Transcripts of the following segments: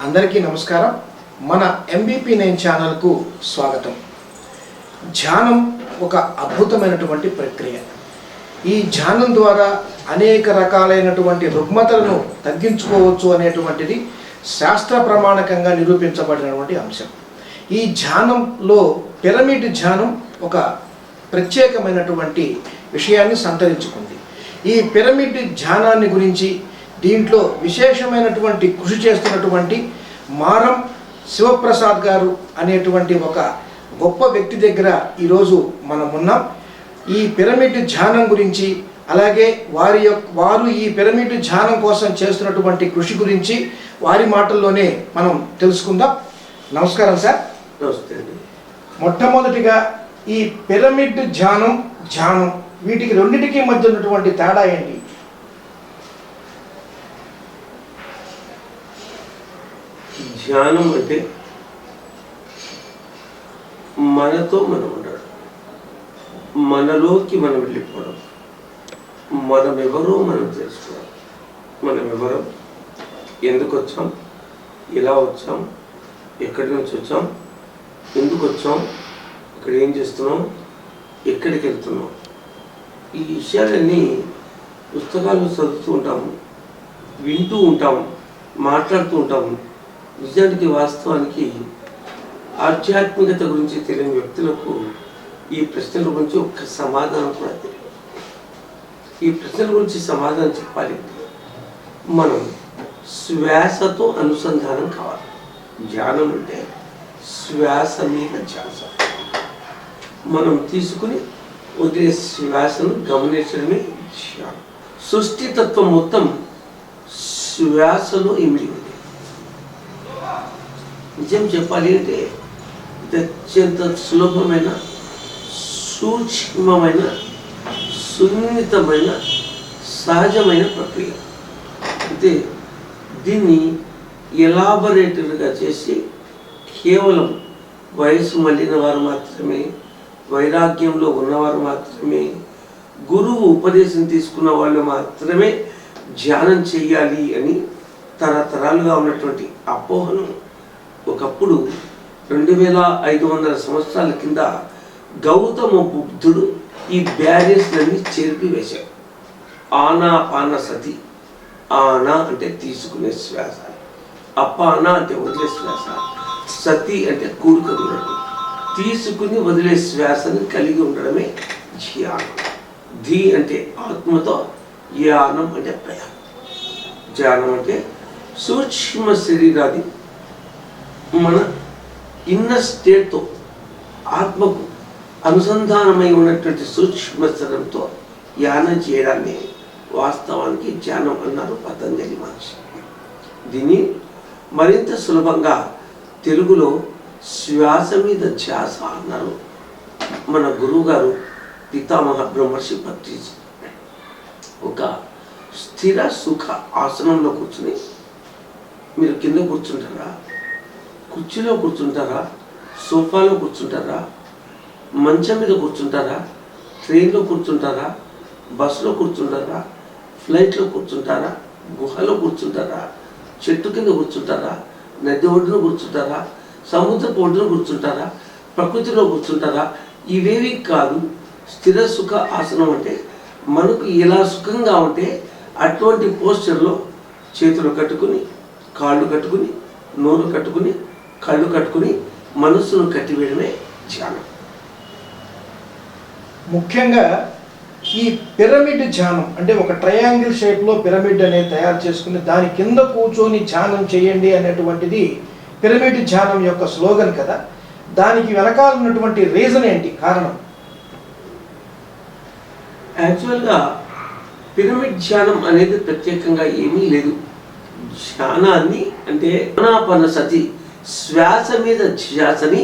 అందరికీ నమస్కారం. మన MBP9 ఛానల్కు స్వాగతం. ధ్యానం ఒక అద్భుతమైనటువంటి ప్రక్రియ. ఈ ధ్యానం ద్వారా అనేక రకాలైనటువంటి రుగ్మతలను తగ్గించుకోవచ్చు అనేటువంటిది శాస్త్ర ప్రమాణకంగా నిరూపించబడినటువంటి అంశం. ఈ ధ్యానంలో పిరమిడ్ ధ్యానం ఒక ప్రత్యేకమైనటువంటి విషయాన్ని సంతరించుకుంది. ఈ పిరమిడ్ ధ్యానాన్ని గురించి దీంట్లో విశేషమైనటువంటి కృషి చేస్తున్నటువంటి మారం శివప్రసాద్ గారు అనేటువంటి ఒక గొప్ప వ్యక్తి దగ్గర ఈరోజు మనం ఉన్నాం. ఈ పిరమిడ్ ధ్యానం గురించి, అలాగే వారు ఈ పిరమిడ్ ధ్యానం కోసం చేస్తున్నటువంటి కృషి గురించి వారి మాటల్లోనే మనం తెలుసుకుందాం. నమస్కారం సార్. నమస్తే అండి. మొట్టమొదటిగా ఈ పిరమిడ్ ధ్యానం వీటికి రెండింటికి మధ్య ఉన్నటువంటి తేడా ఏంటి? ధ్యానం అంటే మనతో మనం ఉండడం, మనలోకి మనం వెళ్ళిపోవడం, మనం ఎవరో మనం తెలుసుకోవడం. మనం ఎవరో, ఎందుకు వచ్చాం, ఎలా వచ్చాం, ఎక్కడి నుంచి వచ్చాం, ఎందుకు వచ్చాం, ఇక్కడ ఏం చేస్తున్నాం, ఎక్కడికి వెళ్తున్నాం, ఈ విషయాలన్నీ పుస్తకాలు చదువుతూ ఉంటాము, వింటూ ఉంటాము, మాట్లాడుతూ ఉంటాము. నిజానికి వాస్తవానికి ఆధ్యాత్మికత గురించి తెలియని వ్యక్తులకు ఈ ప్రశ్నల గురించి ఒక్క సమాధానం కూడా తెలియదు. ఈ ప్రశ్నల గురించి సమాధానం చెప్పాలి, మనం శ్వాసతో అనుసంధానం కావాలి. ధ్యానం అంటే శ్వాస మీద ధ్యాస. మనం తీసుకుని వదిలే శ్వాసను గమనించడమే ధ్యానం. సృష్టితత్వం మొత్తం శ్వాసలో ఇమిడి ఉంది. నిజం చెప్పాలి అంటే ఇది అత్యంత సులభమైన, సూక్ష్మమైన, సున్నితమైన, సహజమైన ప్రక్రియ. అయితే దీన్ని ఎలాబొరేటరీగా చేసి కేవలం వయసు మళ్ళిన వారు మాత్రమే, వైరాగ్యంలో ఉన్నవారు మాత్రమే, గురువు ఉపదేశం తీసుకున్న వాళ్ళు మాత్రమే ధ్యానం చెయ్యాలి అని తరతరాలుగా ఉన్నటువంటి అపోహను ఒకప్పుడు 2500 సంవత్సరాల కింద గౌతమ బుద్ధుడు ఈ బ్యారియర్స్లన్నీ చెరిపి వేశాడు. ఆనాపాన సతి. ఆనా అంటే తీసుకునే శ్వాస, అపాన అంటే వదిలే శ్వాస, సతి అంటే కూడుకొని ఉండడం, తీసుకుని వదిలే శ్వాసను కలిగి ఉండడమే ధ్యానం. ధీ అంటే ఆత్మతో, యానం అంటే ప్రయాణం. ధ్యానం అంటే సూక్ష్మ శరీరాది మన ఇన్నర్ స్టేట్తో, ఆత్మకు అనుసంధానమై ఉన్నటువంటి సూక్ష్మ శరీరంతో యానం చేయడాన్ని వాస్తవానికి ధ్యానం అన్నారు పతంజలి మహర్షి. దీన్ని మరింత సులభంగా తెలుగులో శ్వాస మీద ధ్యాస అన్నారు మన గురువు గారు పితామహ బ్రహ్మర్షి పత్రిజీ. ఒక స్థిర సుఖ ఆసనంలో కూర్చుని, మీరు కింద కూర్చుంటారా, కుర్చీలో కూర్చుంటారా, సోఫాలో కూర్చుంటారా, మంచం మీద కూర్చుంటారా, ట్రైన్లో కూర్చుంటారా, బస్సులో కూర్చుంటారా, ఫ్లైట్లో కూర్చుంటారా, గుహలో కూర్చుంటారా, చెట్టు కింద కూర్చుంటారా, నది ఒడ్డున కూర్చుంటారా, సముద్రపు ఒడ్డున కూర్చుంటారా, ప్రకృతిలో కూర్చుంటారా, ఇవేవి కాదు. స్థిర సుఖ ఆసనం అంటే మనకు ఎలా సుఖంగా ఉంటే అటువంటి పోస్చర్లో చేతులు కట్టుకుని, కాళ్ళు కట్టుకుని, నోరు కట్టుకుని, కళ్ళు కట్టుకుని, మనస్సును కట్టివేయడమే ధ్యానం. ముఖ్యంగా ఈ పిరమిడ్ ధ్యానం అంటే ఒక ట్రయాంగిల్ షేప్లో పిరమిడ్ అనేది తయారు చేసుకుని దాని కింద కూర్చొని ధ్యానం చేయండి అనేటువంటిది పిరమిడ్ ధ్యానం యొక్క స్లోగన్ కదా. దానికి వెనకాల ఉన్నటువంటి రీజన్ ఏంటి, కారణం? యాక్చువల్గా పిరమిడ్ ధ్యానం అనేది ప్రత్యేకంగా ఏమీ లేదు. ధ్యానాన్ని అంటే ఆనాపాన సతి, శ్వాస మీద ధ్యాసని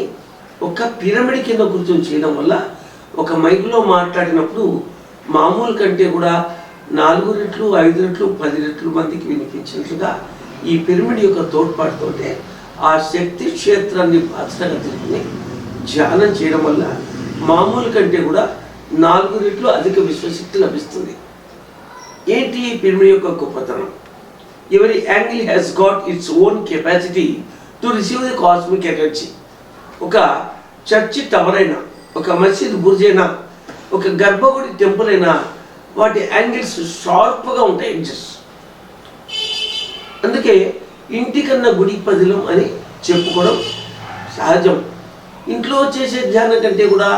ఒక పిరమిడ్ కింద కూర్చొని చేయడం వల్ల ఒక మైక్లో మాట్లాడినప్పుడు మామూలు కంటే కూడా 4 రెట్లు, 5 రెట్లు, 10 రెట్లు మందికి వినిపించినట్లుగా ఈ పిరమిడ్ యొక్క తోడ్పాటుతో ఆ శక్తి క్షేత్రాన్ని బాధ్యతగా తీసుకుని ధ్యానం చేయడం వల్ల మామూలు కంటే కూడా 4 రెట్లు అధిక విశ్వశక్తి లభిస్తుంది. ఏంటి ఈ పిరమిడ్ యొక్క గొప్పతనం? Every angle has got its own capacity to receive the cosmic energy. ఒక చర్చి టవర్ అయినా, ఒక మసీద్ బుర్జ్ అయినా, ఒక గర్భగుడి టెంపుల్ అయినా వాటి యాంగిల్స్ షార్ప్గా ఉంటాయి, ఎడ్జెస్. అందుకే ఇంటికన్నా గుడి పదిలం అని చెప్పుకోవడం సహజం. ఇంట్లో చేసే ధ్యానం కంటే కూడా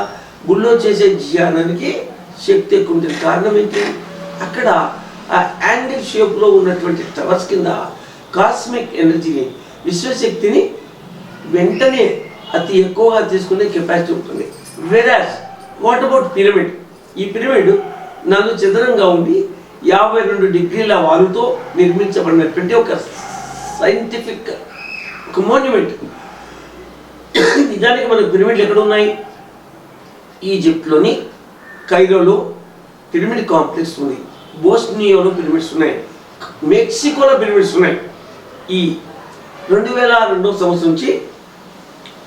గుళ్ళో చేసే ధ్యానానికి శక్తి ఎక్కువ ఉంటుంది. కారణం ఏంటి? అక్కడ ఆ యాంగిల్ షేప్లో ఉన్నటువంటి టవర్స్ కింద కాస్మిక్ ఎనర్జీని, విశ్వశక్తిని వెంటనే అతి ఎక్కువగా తీసుకునే కెపాసిటీ ఉంటుంది. వెరాజ్ వాట్ అబౌట్ పిరమిడ్? ఈ పిరమిడ్ 4 చదరంగా ఉండి 52 డిగ్రీల వాలుతో నిర్మించబడినటువంటి ఒక సైంటిఫిక్ ఒక మోన్యుమెంట్. నిజానికి మనకు పిరమిడ్లు ఎక్కడ ఉన్నాయి? ఈజిప్ట్లోని కైరోలో పిరమిడ్ కాంప్లెక్స్ ఉంది, బోస్నియాలో పిరమిడ్స్ ఉన్నాయి, మెక్సికోలో పిరమిడ్స్ ఉన్నాయి. ఈ 2002 సంవత్సరం నుంచి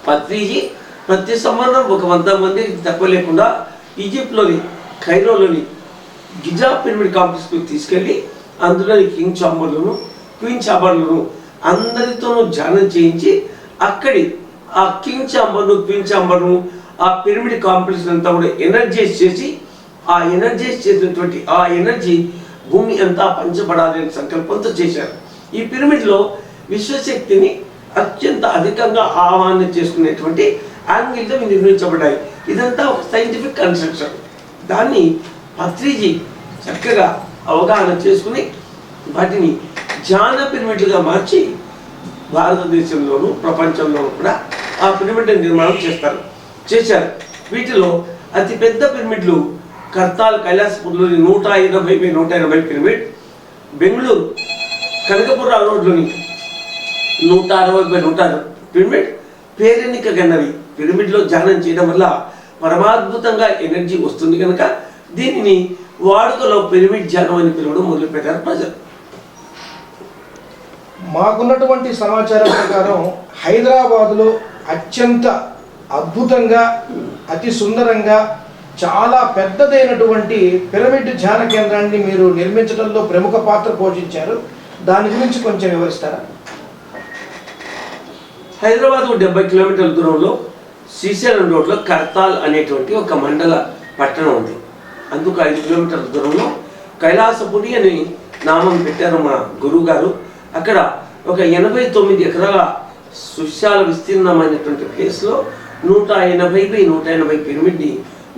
పత్రిజీ ప్రతి సంవత్సరం 100 మంది తక్కువ లేకుండా ఈజిప్ట్లోని కైరోలోని గిజా పిరమిడ్ కాంప్లెక్స్కి తీసుకెళ్ళి అందులోని కింగ్ చాంబర్లను, క్వీన్ చాంబర్లను అందరితోనూ ధ్యానం చేయించి అక్కడి ఆ కింగ్ చాంబర్ను, క్వీన్ చాంబర్ను, ఆ పిరమిడ్ కాంప్లెక్స్ అంతా కూడా ఎనర్జైజ్ చేసి ఆ ఎనర్జైజ్ చేసినటువంటి ఆ ఎనర్జీ భూమి అంతా పంచబడాలి అనే సంకల్పంతో చేశారు. ఈ పిరమిడ్లో విశ్వశక్తిని అత్యంత అధికంగా ఆహ్వానం చేసుకునేటువంటి యాంగిల్తో నిర్మించబడ్డాయి. ఇదంతా ఒక సైంటిఫిక్ కన్స్ట్రక్షన్. దాన్ని పత్రిజీ చక్కగా అవగాహన చేసుకుని వాటిని ధ్యాన పిరమిడ్లుగా మార్చి భారతదేశంలోనూ ప్రపంచంలోనూ కూడా ఆ పిరమిడ్ నిర్మాణం చేశారు. వీటిలో అతిపెద్ద పిరమిడ్లు కర్తాల్ కైలాసపూర్లోని 180 పిరమిడ్, బెంగళూరు కనకపుర రోడ్లోని 160 పిరమిడ్ పేరెన్నిక గన్నవి. పిరమిడ్లో ధ్యానం చేయడం వల్ల పరమాద్భుతంగా ఎనర్జీ వస్తుంది కనుక దీనిని వాడుకలో పిరమిడ్ ధ్యానం అని పిలవడం మొదలుపెట్టారు ప్రజలు. మాకున్నటువంటి సమాచారం ప్రకారం హైదరాబాదులో అత్యంత అద్భుతంగా, అతి సుందరంగా, చాలా పెద్దదైనటువంటి పిరమిడ్ ధ్యాన కేంద్రాన్ని మీరు నిర్మించడంలో ప్రముఖ పాత్ర పోషించారు. దాని గురించి కొంచెం వివరిస్తారా? హైదరాబాద్ 70 కిలోమీటర్ల దూరంలో శ్రీశైలం రోడ్లో కర్తాల్ అనేటువంటి ఒక మండల పట్టణం ఉంది. అందుకు 5 కిలోమీటర్ల దూరంలో కైలాసపురి అని నామం పెట్టారు మా గురువు గారు. అక్కడ ఒక 89 ఎకరాల సుశాల విస్తీర్ణమైనటువంటి ప్లేస్లో 180 పిరమిడ్ని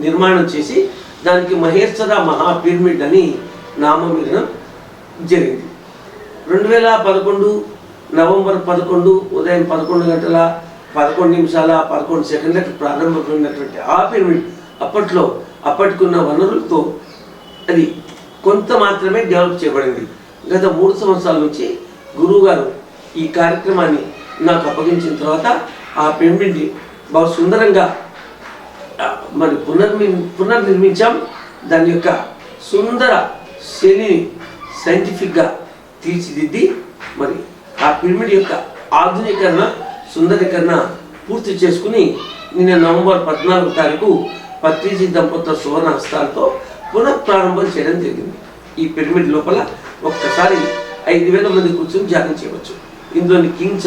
నిర్మాణం చేసి దానికి మహేశ్వర మహా పిరమిడ్ అని నామకరణం జరిగింది. 2011 నవంబర్ 11 ఉదయం 11 గంటల 11 నిమిషాల 11 సెకండ్లకు ప్రారంభమైనటువంటి ఆ పిరమిడ్ అప్పటికున్న వనరులతో అది కొంత మాత్రమే డెవలప్ చేయబడింది. గత 3 సంవత్సరాల నుంచి గురువు గారు ఈ కార్యక్రమాన్ని నాకు అప్పగించిన తర్వాత ఆ పిరమిడ్ని బాగా సుందరంగా మరి పునర్నిర్మించాం. దాని యొక్క సుందర శైలిని సైంటిఫిక్గా తీర్చిదిద్ది మరి ఆ పిరమిడ్ యొక్క ఆధునీకరణ, సుందరీకరణ పూర్తి చేసుకుని నిన్న నవంబర్ 14వ తారీఖు పత్రిజీ దంపతుల సువర్ణ హస్తాలతో పునఃప్రారంభం చేయడం జరిగింది. ఈ పిరమిడ్ లోపల ఒక్కసారి 5,000 మంది కూర్చొని ధ్యానం చేయవచ్చు. ఇందులోని కింగ్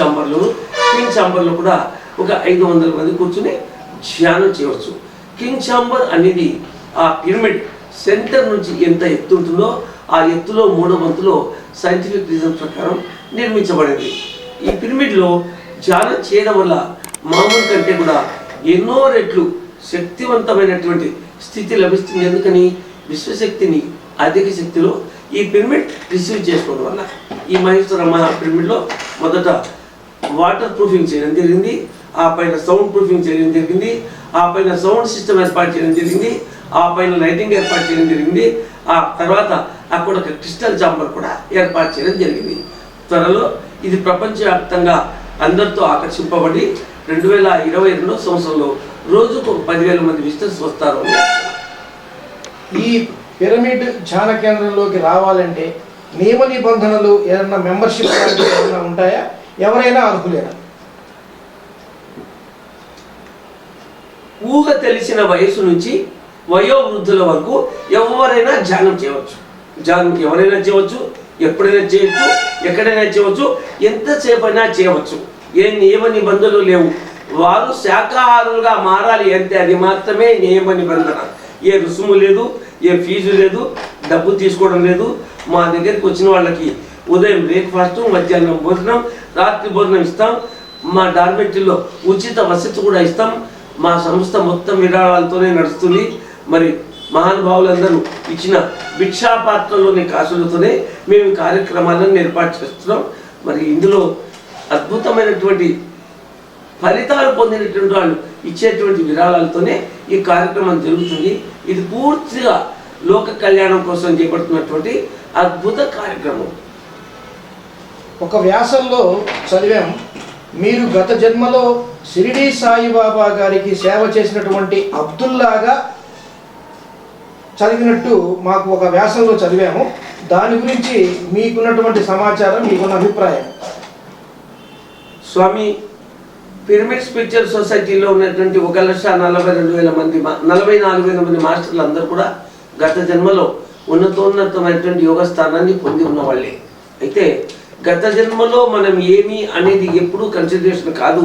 ఛాంబర్లో కూడా ఒక 500 మంది కూర్చుని ధ్యానం చేయవచ్చు. కింగ్ ఛాంబర్ అనేది ఆ పిరమిడ్ సెంటర్ నుంచి ఎంత ఎత్తు ఉంటుందో ఆ ఎత్తులో 3వ వంతులో సైంటిఫిక్ రీజన్ ప్రకారం నిర్మించబడింది. ఈ పిరమిడ్లో ధ్యానం చేయడం వల్ల మామూలు కంటే కూడా ఎన్నో రెట్లు శక్తివంతమైనటువంటి స్థితి లభిస్తుంది. ఎందుకని? విశ్వశక్తిని అధిక శక్తిలో ఈ పిరమిడ్ రిసీవ్ చేసుకోవడం వల్ల. ఈ మహేశ్వర మహా పిరమిడ్లో మొదట వాటర్ ప్రూఫింగ్ చేయడం జరిగింది, ఆ పైన సౌండ్ ప్రూఫింగ్ చేయడం జరిగింది, ఆ పైన సౌండ్ సిస్టమ్ ఏర్పాటు చేయడం జరిగింది, ఆ పైన లైటింగ్ ఏర్పాటు చేయడం జరిగింది, ఆ తర్వాత అక్కడ ఒక క్రిస్టల్ చాంబర్ కూడా ఏర్పాటు చేయడం జరిగింది. త్వరలో ఇది ప్రపంచవ్యాప్తంగా అందరితో ఆకర్షింపబడి 2022 సంవత్సరంలో రోజుకు 10,000 మంది విజిటర్స్ వస్తారు. ఈ పిరమిడ్ ధ్యాన కేంద్రంలోకి రావాలంటే నియమ నిబంధనలు ఏదైనా మెంబర్షిప్ ఏమైనా ఉంటాయా? ఎవరైనా అర్హులేనా? ఊహ తెలిసిన వయసు నుంచి వయోవృద్ధుల వరకు ఎవరైనా ధ్యానం చేయవచ్చు. ధ్యానం ఎవరైనా చేయవచ్చు. ఎప్పుడైనా చేయొచ్చు, ఎక్కడైనా చేయవచ్చు, ఎంతసేపు అయినా చేయవచ్చు. ఏ నియమ నిబంధనలు లేవు. వారు శాకాహారులుగా మారాలి అంతే, అది మాత్రమే నియమ నిబంధన. ఏ రుసుము లేదు, ఏ ఫీజు లేదు, డబ్బు తీసుకోవడం లేదు. మా దగ్గరికి వచ్చిన వాళ్ళకి ఉదయం బ్రేక్ఫాస్ట్, మధ్యాహ్నం భోజనం, రాత్రి భోజనం ఇస్తాం. మా డార్మెటరీలో ఉచిత వసతి కూడా ఇస్తాం. మా సంస్థ మొత్తం విరాళాలతోనే నడుస్తుంది. మరి మహానుభావులందరూ ఇచ్చిన భిక్షాపాత్రలోని కాసులతోనే మేము ఈ కార్యక్రమాలను ఏర్పాటు చేస్తున్నాం. మరి ఇందులో అద్భుతమైనటువంటి ఫలితాలు పొందినటువంటి వాళ్ళు ఇచ్చేటువంటి విరాళాలతోనే ఈ కార్యక్రమం జరుగుతుంది. ఇది పూర్తిగా లోక కళ్యాణం కోసం చేపడుతున్నటువంటి అద్భుత కార్యక్రమం. ఒక వ్యాసంలో చదివాం, మీరు గత జన్మలో షిరిడీ సాయిబాబా గారికి సేవ చేసినటువంటి అబ్దుల్లాగా చదివినట్టు మాకు ఒక వ్యాసంలో చదివాము. దాని గురించి మీకున్నటువంటి సమాచారం, మీకున్న అభిప్రాయం. స్వామి, పిరమిడ్ స్పిరిచువల్ సొసైటీలో ఉన్నటువంటి 1,42,000 మంది 44,000 మంది మాస్టర్లు అందరూ కూడా గత జన్మలో ఉన్నతోన్నతమైనటువంటి యోగ స్థానాన్ని పొంది ఉన్న వాళ్ళే. అయితే గత జన్మలో మనం ఏమి అనేది ఎప్పుడూ కన్సిడరేషన్ కాదు.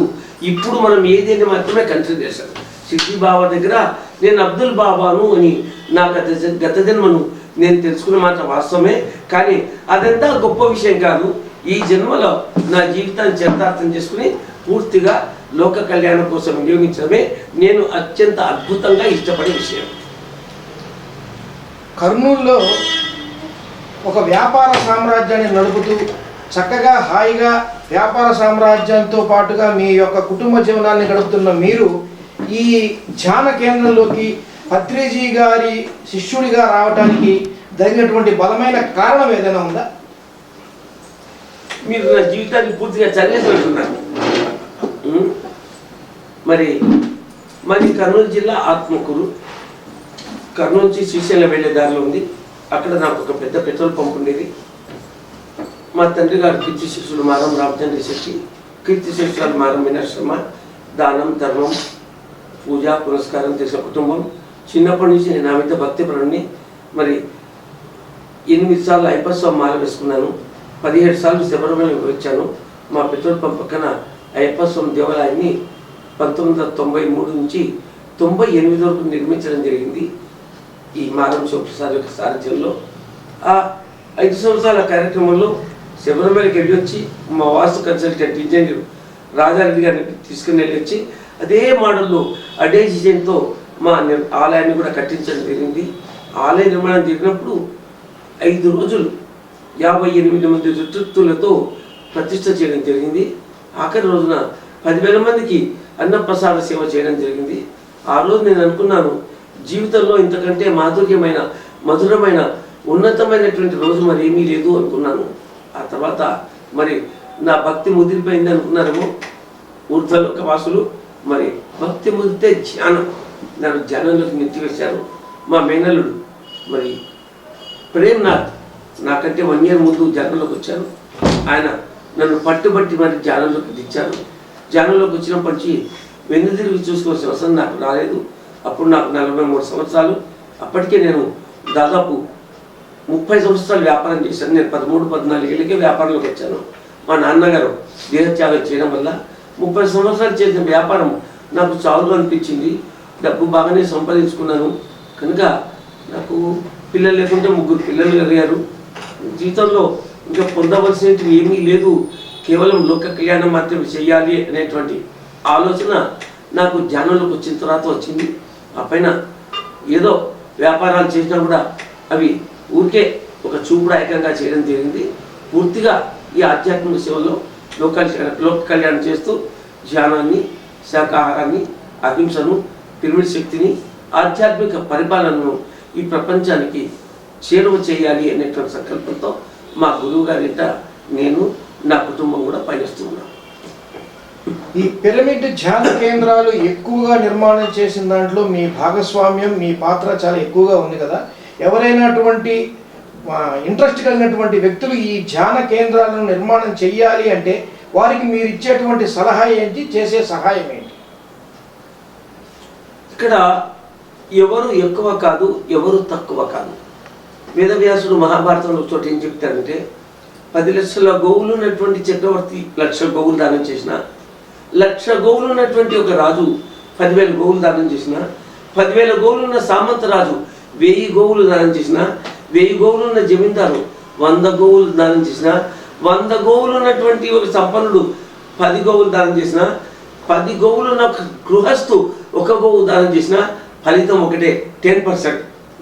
ఇప్పుడు మనం ఏదైనా మాత్రమే కన్సిడరేషన్. సిద్ధి బాబా దగ్గర నేను అబ్దుల్ బాబాను అని నా గత జన్మను నేను తెలుసుకున్న మాట వాస్తవమే. కానీ అదంతా గొప్ప విషయం కాదు. ఈ జన్మలో నా జీవితాన్ని చరితార్థం చేసుకుని పూర్తిగా లోక కళ్యాణం కోసం వినియోగించడమే నేను అత్యంత అద్భుతంగా ఇష్టపడే విషయం. కర్నూలులో ఒక వ్యాపార సామ్రాజ్యాన్ని నడుపుతూ చక్కగా హాయిగా వ్యాపార సామ్రాజ్యంతో పాటుగా మీ యొక్క కుటుంబ జీవనాన్ని గడుపుతున్న మీరు ఈ ధ్యాన కేంద్రంలోకి పత్రిజీ గారి శిష్యుడిగా రావడానికి జరిగినటువంటి బలమైన కారణం ఏదైనా ఉందా? మీరు నా జీవితాన్ని పూర్తిగా చదివేస్తున్నారు. మరి కర్నూలు జిల్లా ఆత్మకూరు, కర్నూలు నుంచి శ్రీశైలం వెళ్ళే దారిలో ఉంది. అక్కడ నాకు ఒక పెద్ద పెట్రోల్ పంప్ ఉండేది. మా తండ్రి గారు కీర్తి శిష్యులు మారం రామచంద్ర శెట్టి, కీర్తి శిష్యులు మారం మీనాక్షమ్మ, దానం ధర్మం పూజ పురస్కారం చేసిన కుటుంబం. చిన్నప్పటి నుంచి నేను ఆమెతో భక్తిపరుణ్ణి. మరి 8 సార్లు అయ్యప్ప మాల వేసుకున్నాను. 17 సార్లు శబరిమల వచ్చాను. మా పెట్రోల్ పంప్ పక్కన అయ్యప్ప స్వామి దేవాలయాన్ని 1993 నుంచి 98 వరకు నిర్మించడం జరిగింది. ఈ మారం శివప్రసాద్ యొక్క సారథ్యంలో ఆ 5 సంవత్సరాల కార్యక్రమంలో శబరిమలకి వెళ్ళి వచ్చి మా వాస్తు కన్సల్టెంట్ ఇంజనీర్ రాజారెడ్డి గారిని తీసుకుని వెళ్ళి వచ్చి అదే మోడల్లో అదే డిజైన్తో మా ఆలయాన్ని కూడా కట్టించడం జరిగింది. ఆలయ నిర్మాణం జరిగినప్పుడు 5 రోజులు 58 మంది ఋతులతో ప్రతిష్ట చేయడం జరిగింది. ఆఖరి రోజున 10,000 మందికి అన్నప్రసాద సేవ చేయడం జరిగింది. ఆ రోజు నేను అనుకున్నాను, జీవితంలో ఇంతకంటే మాధుర్యమైన మధురమైన ఉన్నతమైనటువంటి రోజు మరి ఏమీ లేదు అనుకున్నాను. ఆ తర్వాత మరి నా భక్తి ముదిరిపోయింది అనుకున్నారేమో ఊర్ధ్వలోక వాసులు. మరి భక్తి ముదిరితే ధ్యానం, నన్ను ధ్యానంలోకి నెట్టివేశారు. మా మేనల్లుడు మరి ప్రేమ్నాథ్ నాకంటే 1 year ముందు ధ్యానంలోకి వచ్చారు. ఆయన నన్ను పట్టుబట్టి మరి ధ్యానంలోకి దించారు. ధ్యానంలోకి వచ్చినప్పటి నుంచి వెన్నుదిరిగి చూసుకోవాల్సిన అవసరం నాకు రాలేదు. అప్పుడు నాకు 43 సంవత్సరాలు. అప్పటికే నేను దాదాపు 30 సంవత్సరాలు వ్యాపారం చేశాను. నేను 13-14 ఏళ్ళకే వ్యాపారంలోకి వచ్చాను. మా నాన్నగారు దేహత్యాగం చేయడం వల్ల 30 సంవత్సరాలు చేసిన వ్యాపారం నాకు చాలు అనిపించింది. డబ్బు బాగానే సంపాదించుకున్నాను. కనుక నాకు పిల్లలు లేకుంటే 3 పిల్లలు కలిగారు. జీవితంలో ఇంకా పొందవలసినవి ఏమీ లేదు, కేవలం లోక కళ్యాణం మాత్రమే చేయాలి అనేటువంటి ఆలోచన నాకు ధ్యానంలోకి వచ్చిన తర్వాత వచ్చింది. ఆ పైన ఏదో వ్యాపారాలు చేసినా కూడా అవి ఊరికే ఒక చూపుడాయకంగా చేయడం జరిగింది. పూర్తిగా ఈ ఆధ్యాత్మిక సేవలో లోక కళ్యాణం చేస్తూ ధ్యానాన్ని, శాకాహారాన్ని, అహింసను, పిరమిడ్ శక్తిని, ఆధ్యాత్మిక పరిపాలనను ఈ ప్రపంచానికి చేరువ చేయాలి అనేటువంటి సంకల్పంతో మా గురువు గారింట నేను నా కుటుంబం కూడా పయనిస్తున్నాను. ఈ పిరమిడ్ ధ్యాన కేంద్రాలు ఎక్కువగా నిర్మాణం చేసిన దాంట్లో మీ భాగస్వామ్యం, మీ పాత్ర చాలా ఎక్కువగా ఉంది కదా. ఎవరైనా అటువంటి ఇంట్రెస్ట్ కలిగినటువంటి వ్యక్తులు ఈ ధ్యాన కేంద్రాలను నిర్మాణం చెయ్యాలి అంటే వారికి మీరు ఇచ్చేటువంటి సలహా ఏంటి, చేసే సహాయం ఏంటి? ఇక్కడ ఎవరు ఎక్కువ కాదు, ఎవరు తక్కువ కాదు. వేదవ్యాసుడు మహాభారతంలో చోట ఏం చెప్తాడంటే 10 లక్షల గోవులు ఉన్నటువంటి చక్రవర్తి 1,00,000 గోవులు దానం చేసిన, 1,00,000 గోవులు ఉన్నటువంటి ఒక రాజు 10,000 గోవులు దానం చేసిన, 10,000 గోవులు ఉన్న సామంత రాజు 1000 గోవులు దానం చేసిన, 1000 గోవులు ఉన్న జమీందారు 100 గోవులు దానం చేసిన, 100 గోవులు ఉన్నటువంటి ఒక సంపన్నుడు 10 గోవులు దానం చేసిన, 10 గోవులు ఉన్న గృహస్థు 1 గోవు దానం చేసిన, ఫలితం ఒకటే 10%.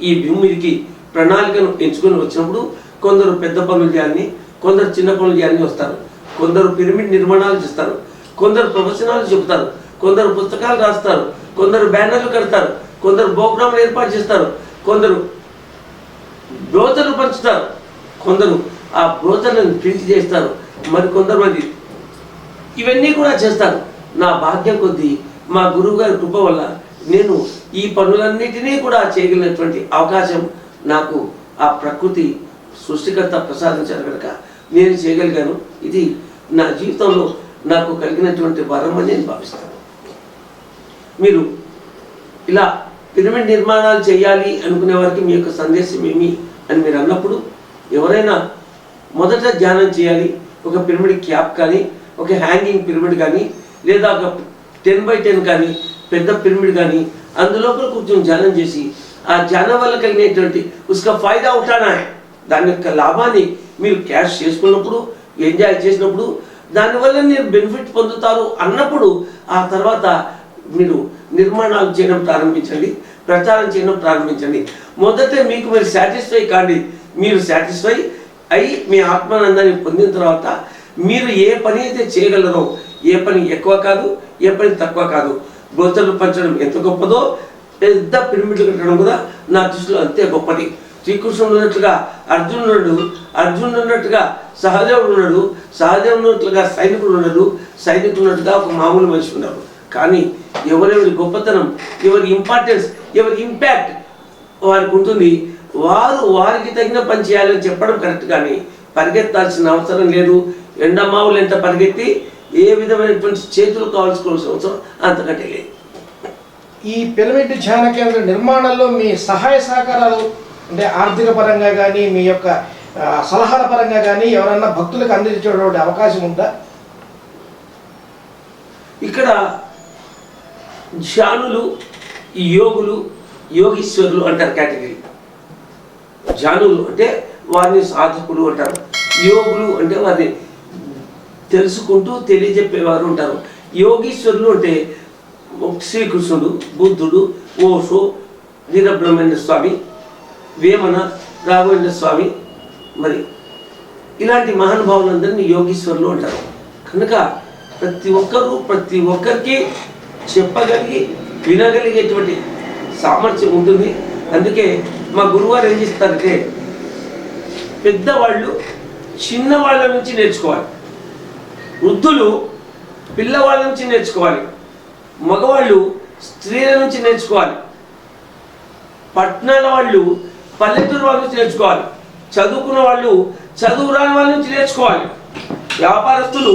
ఈ భూమికి ప్రణాళికను ఎంచుకొని వచ్చినప్పుడు కొందరు పెద్ద పనులు చేయాలని, కొందరు చిన్న పనులు చేయాలని వస్తారు, కొందరు పిరమిడ్ నిర్మాణాలు చేస్తారు, కొందరు ప్రవచనాలు చెబుతారు, కొందరు పుస్తకాలు రాస్తారు, కొందరు బ్యానర్లు కడతారు, కొందరు ప్రోగ్రాంలు ఏర్పాటు చేస్తారు, కొందరు బ్రోచర్లు పంచుతారు, కొందరు ఆ బ్రోచర్లను ప్రింట్ చేస్తారు, మరి కొంతమంది ఇవన్నీ కూడా చేస్తారు. నా భాగ్యం కొద్దీ మా గురువు గారి కృప వల్ల నేను ఈ పనులన్నిటినీ కూడా చేయగలిగినటువంటి అవకాశం నాకు ఆ ప్రకృతి సృష్టికర్త ప్రసాదించారు కనుక నేను చేయగలిగాను. ఇది నా జీవితంలో నాకు కలిగినటువంటి వరం అని నేను భావిస్తాను. మీరు ఇలా పిరమిడ్ నిర్మాణాలు చేయాలి అనుకునే వారికి మీ యొక్క సందేశం ఏమి అని మీరు అన్నప్పుడు, ఎవరైనా మొదట ధ్యానం చేయాలి, ఒక పిరమిడ్ క్యాప్ కానీ, ఒక హ్యాంగింగ్ పిరమిడ్ కానీ, లేదా ఒక 10x10 కానీ పెద్ద పిరమిడ్ కానీ అందులో కూర్చొని ధ్యానం చేసి ఆ ధ్యానం వల్ల కలిగినటువంటి ఉస్కా ఫాయిదా ఉఠానా హై, దాని యొక్క లాభాన్ని మీరు క్యాష్ చేసుకున్నప్పుడు, ఎంజాయ్ చేసినప్పుడు, దానివల్ల మీరు బెనిఫిట్ పొందుతారు అన్నప్పుడు ఆ తర్వాత మీరు నిర్మాణాలు చేయడం ప్రారంభించండి, ప్రచారం చేయడం ప్రారంభించండి. మొదట మీకు మీరు సాటిస్ఫై కాండి. మీరు సాటిస్ఫై అయి మీ ఆత్మానందాన్ని పొందిన తర్వాత మీరు ఏ పని అయితే చేయగలరో, ఏ పని ఎక్కువ కాదు, ఏ పని తక్కువ కాదు. గోచర్లు పంచడం ఎంత గొప్పదో, పెద్ద పిరమిడ్లు కట్టడం కూడా నా దృష్టిలో అంతే గొప్పది. శ్రీకృష్ణుడు ఉన్నట్లుగా అర్జునుడు, అర్జునుడు ఉన్నట్టుగా సహదేవుడు ఉన్నాడు, సహదేవుడు ఉన్నట్లుగా సైనికుడు ఉన్నాడు, సైనికుడు ఉన్నట్టుగా ఒక మామూలు మనిషి ఉన్నాడు. కానీ ఎవరెవరి గొప్పతనం, ఎవరి ఇంపార్టెన్స్, ఎవరి ఇంపాక్ట్ వారికి ఉంటుంది. వారు వారికి తగిన పని చేయాలని చెప్పడం కరెక్ట్, కానీ పరిగెత్తాల్సిన అవసరం లేదు. ఎండమావులు ఎంత పరిగెత్తి ఏ విధమైనటువంటి చేతులు కావాల్సుకోవాల్సిన అవసరం అంతకంటే లేదు. ఈ పిరమిడ్ ధ్యాన కేంద్ర నిర్మాణంలో మీ సహాయ సహకారాలు అంటే ఆర్థిక పరంగా కానీ, మీ యొక్క సలహాల పరంగా కానీ ఎవరన్నా భక్తులకు అందించేటువంటి అవకాశం ఉందా? ఇక్కడ ధ్యానులు, యోగులు, యోగీశ్వరులు అంటారు కేటగిరీ. ధ్యానులు అంటే వారిని సాధకులు అంటారు, యోగులు అంటే వారిని తెలుసుకుంటూ తెలియజెప్పేవారు ఉంటారు, యోగీశ్వరులు అంటే శ్రీకృష్ణుడు, బుద్ధుడు, ఓషో, వీరబ్రహ్మణ్య స్వామి, వేమన, రాఘవేంద్ర స్వామి, మరి ఇలాంటి మహానుభావులందరినీ యోగీశ్వరులు అంటారు. కనుక ప్రతి ఒక్కరికి చెప్పగలిగి వినగలిగేటువంటి సామర్థ్యం ఉంటుంది. అందుకే మా గురువారు ఏం చేస్తారంటే, పెద్దవాళ్ళు చిన్నవాళ్ళ నుంచి నేర్చుకోవాలి, వృద్ధులు పిల్లవాళ్ళ నుంచి నేర్చుకోవాలి, మగవాళ్ళు స్త్రీల నుంచి నేర్చుకోవాలి, పట్టణాల వాళ్ళు పల్లెటూరు వాళ్ళ నుంచి నేర్చుకోవాలి, చదువుకున్న వాళ్ళు చదువు రాని వాళ్ళ నుంచి నేర్చుకోవాలి, వ్యాపారస్తులు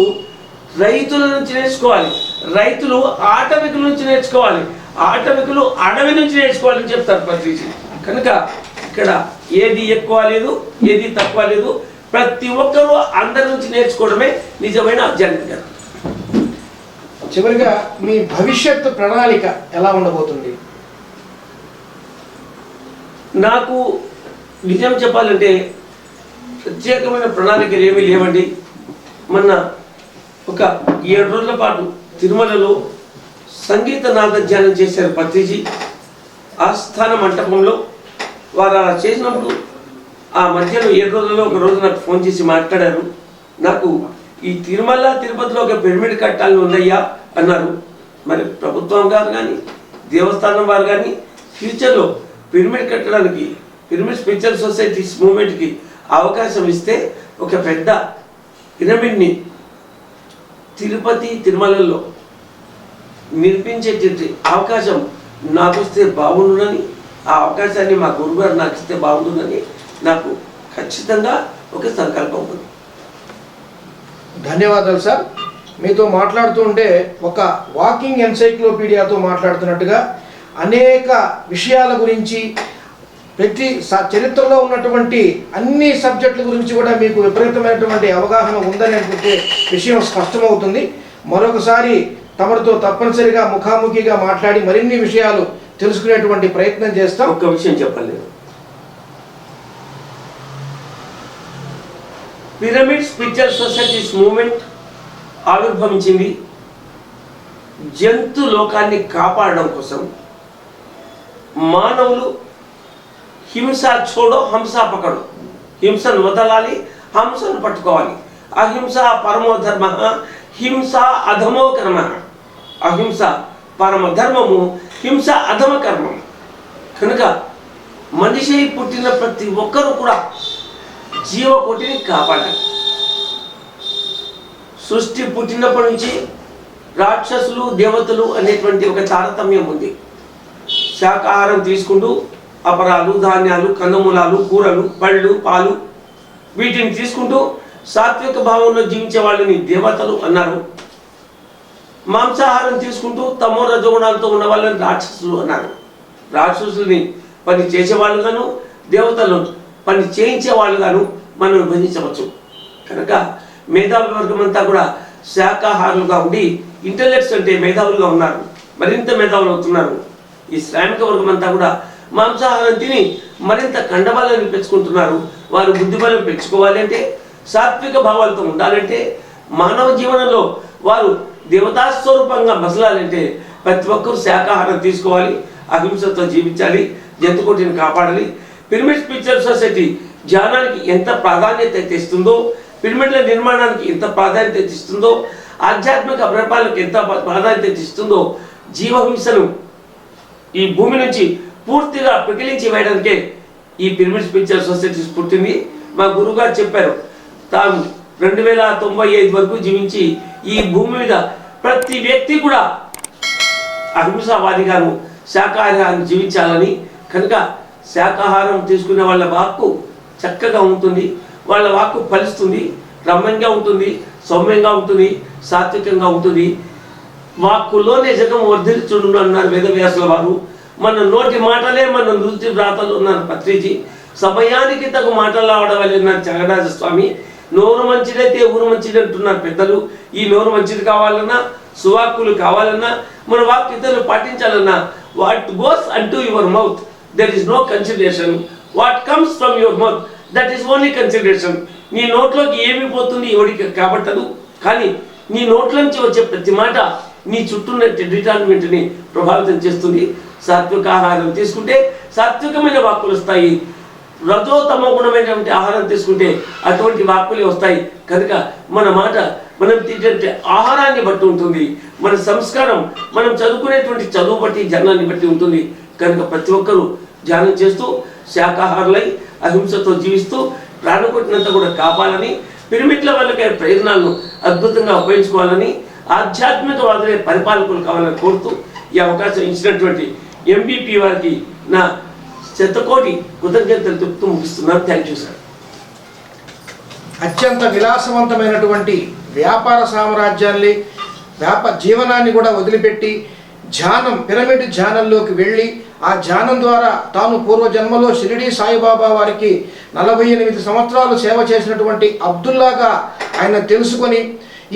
రైతుల నుంచి నేర్చుకోవాలి, రైతులు ఆటవికుల నుంచి నేర్చుకోవాలి, ఆటవికులు అడవి నుంచి నేర్చుకోవాలని చెప్తారు ప్రతిదీ. కనుక ఇక్కడ ఏది ఎక్కువ లేదు, ఏది తక్కువ లేదు, ప్రతి ఒక్కరూ అందరి నుంచి నేర్చుకోవడమే నిజమైన ఆధ్యాత్మికత. చివరిగా మీ భవిష్యత్తు ప్రణాళిక ఎలా ఉండబోతుంది? నాకు నిజం చెప్పాలంటే ప్రత్యేకమైన ప్రణాళికలు ఏమీ లేవండి. మొన్న ఒక 7 రోజుల పాటు తిరుమలలో సంగీత నాద ధ్యానం చేశారు పత్రిజీ ఆస్థాన మంటపంలో. వారు అలా చేసినప్పుడు ఆ మధ్యలో 7 రోజుల్లో ఒక రోజు నాకు ఫోన్ చేసి మాట్లాడారు. నాకు ఈ తిరుమల తిరుపతిలో ఒక పిరమిడ్ కట్టాలని ఉందయ్యా అన్నారు. మరి ప్రభుత్వం గారు కానీ, దేవస్థానం వారు కానీ ఫ్యూచర్లో పిరమిడ్ కట్టడానికి, పిరమిడ్ స్పిరిచువల్ సొసైటీస్ మూవ్మెంట్కి అవకాశం ఇస్తే ఒక పెద్ద పిరమిడ్ని తిరుపతి తిరుమలలో నిర్మించేటువంటి అవకాశం నాకు వస్తే బాగుండునని, ఆ అవకాశాన్ని మా గురుగారు నాకు ఇస్తే బాగుంటుందని నాకు ఖచ్చితంగా ఒక సంకల్పం ఉంది. ధన్యవాదాలు సార్. మీతో మాట్లాడుతుంటే ఒక వాకింగ్ ఎన్సైక్లోపీడియాతో మాట్లాడుతున్నట్టుగా అనేక విషయాల గురించి, చరిత్రలో ఉన్నటువంటి అన్ని సబ్జెక్టుల గురించి కూడా మీకు విపరీతమైనటువంటి అవగాహన ఉందని అనుకుంటే విషయం స్పష్టమవుతుంది. మరొకసారి తమరితో తప్పనిసరిగా ముఖాముఖిగా మాట్లాడి మరిన్ని విషయాలు తెలుసుకునేటువంటి ప్రయత్నం చేస్తాం. ఒక్క విషయం చెప్పాలి, పిరమిడ్ స్పిరిచువల్ సొసైటీస్ మూవ్మెంట్ ఆవిర్భవించింది జంతు లోకాన్ని కాపాడడం కోసం. మానవులు హింస చూడో హంస పకడు, హింసను వదలాలి, హంసను పట్టుకోవాలి. అహింస పరమో ధర్మ, హింస అధమో కర్మ. అహింస పరమ ధర్మము, హింస అధమ కర్మం. కనుక మనిషి పుట్టిన ప్రతి ఒక్కరూ కూడా జీవకోటిని కాపాడాలి. సృష్టి పుట్టినప్పటి నుంచి రాక్షసులు దేవతలు అనేటువంటి ఒక తారతమ్యం ఉంది. శాకాహారం తీసుకుంటూ అపరాలు, ధాన్యాలు, కందమూలాలు, కూరలు, పళ్ళు, పాలు వీటిని తీసుకుంటూ సాత్విక భావంలో జీవించే వాళ్ళని దేవతలు అన్నారు. మాంసాహారం తీసుకుంటూ తమో రజగుణాలతో ఉన్న వాళ్ళని రాక్షసులు అన్నారు. రాక్షసుల్ని పని చేసేవాళ్ళు గాను, దేవతలు పని చేయించే వాళ్ళు గాను మనం విభజించవచ్చు. కనుక మేధావి వర్గం అంతా కూడా శాకాహారులుగా ఉండి ఇంటెలెక్ట్స్ అంటే మేధావులుగా ఉన్నారు, మరింత మేధావులు అవుతున్నారు. ఈ శ్రామిక వర్గం అంతా కూడా మాంసాహారం తిని మరింత కండబలాన్ని పెంచుకుంటున్నారు. వారు బుద్ధిబలం పెంచుకోవాలి అంటే, సాత్విక భావాలతో ఉండాలంటే, మానవ జీవనంలో వారు దేవతా స్వరూపంగా మసలాలంటే ప్రతి ఒక్కరూ శాకాహారం తీసుకోవాలి, అహింసతో జీవించాలి, జంతుకోటిని కాపాడాలి. పిరమిడ్ స్పిరిచువల్ సొసైటీ ధ్యానానికి ఎంత ప్రాధాన్యత ఇస్తుందో, పిరమిడ్ల నిర్మాణానికి ఎంత ప్రాధాన్యత ఇస్తుందో, ఆధ్యాత్మిక పరిపాలనకు ఎంత ప్రాధాన్యత ఇస్తుందో, జీవహింసను ఈ భూమి నుంచి పూర్తిగా పికిలించి వేయడానికే ఈ పిరమిడ్ స్పిరిచువల్ సొసైటీస్ పుట్టింది. మా గురువుగారు చెప్పారు, తాను 2095 వరకు జీవించి ఈ భూమి మీద ప్రతి వ్యక్తి కూడా అహింసావాదిగాను శాకాహారాన్ని జీవించాలని. కనుక శాకాహారం తీసుకునే వాళ్ళ వాక్కు చక్కగా ఉంటుంది, వాళ్ళ వాక్కు ఫలిస్తుంది, రమ్యంగా ఉంటుంది, సౌమ్యంగా ఉంటుంది, సాత్వికంగా ఉంటుంది. వాక్కులోనే జగం వర్ధిల్చుండును అన్నారు వేదవ్యాసుల వారు. మన నోటి మాటలే మన నృత్య వ్రాతలు ఉన్నారు పత్రిజీ. సమయానికి తగు మాటలు ఆడవాలన్నారు త్యాగరాజ స్వామి. నోరు మంచిదైతే ఊరు మంచిది అంటున్నారు పెద్దలు. ఈ నోరు మంచిది కావాలన్నా, సువాక్కులు కావాలన్నా, మన వాక్కు ఇతరులు పాటించాలన్నా, what goes into your mouth there is no consideration, what comes from your mouth that is only consideration. నీ నోట్లోకి ఏమి పోతుంది ఎవరికి కాబట్టదు, కానీ నీ నోట్ల నుంచి వచ్చే ప్రతి మాట నీ చుట్టూ డిటార్మెంట్ని ప్రభావితం చేస్తుంది. సాత్విక ఆహారం తీసుకుంటే సాత్వికమైన వాక్కులు వస్తాయి, రజోతమ గుణమైనటువంటి ఆహారం తీసుకుంటే అటువంటి వాక్కులే వస్తాయి. కనుక మన మాట మనం తింటే ఆహారాన్ని బట్టి ఉంటుంది, మన సంస్కారం మనం చదువుకునేటువంటి చదువు బట్టి ధ్యానాన్ని బట్టి ఉంటుంది. కనుక ప్రతి ఒక్కరూ ధ్యానం చేస్తూ శాకాహారులై అహింసతో జీవిస్తూ ప్రాణకొట్టినంత కూడా కాపాలని, పిరమిడ్ల వాళ్ళకి ప్రేరణలను అద్భుతంగా ఉపయోగించుకోవాలని, ఆధ్యాత్మికవాదులే పరిపాలకులు కావాలని కోరుతూ ఈ అవకాశం ఇచ్చినటువంటి ఎంబీపీ వారికి నా శతకోటి కృతజ్ఞతలు చెప్తూ ముగిస్తున్నాను. Thank you sir. అత్యంత విలాసవంతమైనటువంటి వ్యాపార సామ్రాజ్యాన్ని, జీవనాన్ని కూడా వదిలిపెట్టి ధ్యానం, పిరమిడ్ ధ్యానంలోకి వెళ్ళి ఆ ధ్యానం ద్వారా తాను పూర్వజన్మలో షిరిడి సాయిబాబా వారికి 48 సంవత్సరాలు సేవ చేసినటువంటి అబ్దుల్లాగా ఆయన తెలుసుకొని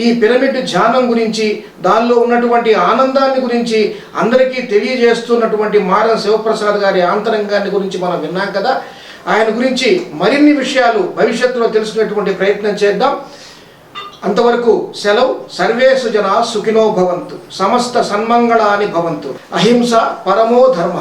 ఈ పిరమిడ్ ధ్యానం గురించి, దానిలో ఉన్నటువంటి ఆనందాన్ని గురించి అందరికీ తెలియజేస్తున్నటువంటి మారం శివప్రసాద్ గారి ఆంతరంగాన్ని గురించి మనం విన్నాం కదా. ఆయన గురించి మరిన్ని విషయాలు భవిష్యత్తులో తెలుసుకునేటువంటి ప్రయత్నం చేద్దాం. అంతవరకు సెలవు. సర్వేషు జనా సుఖినో భవంతు, సమస్త సన్మంగళాని భవంతు, అహింస పరమో ధర్మ.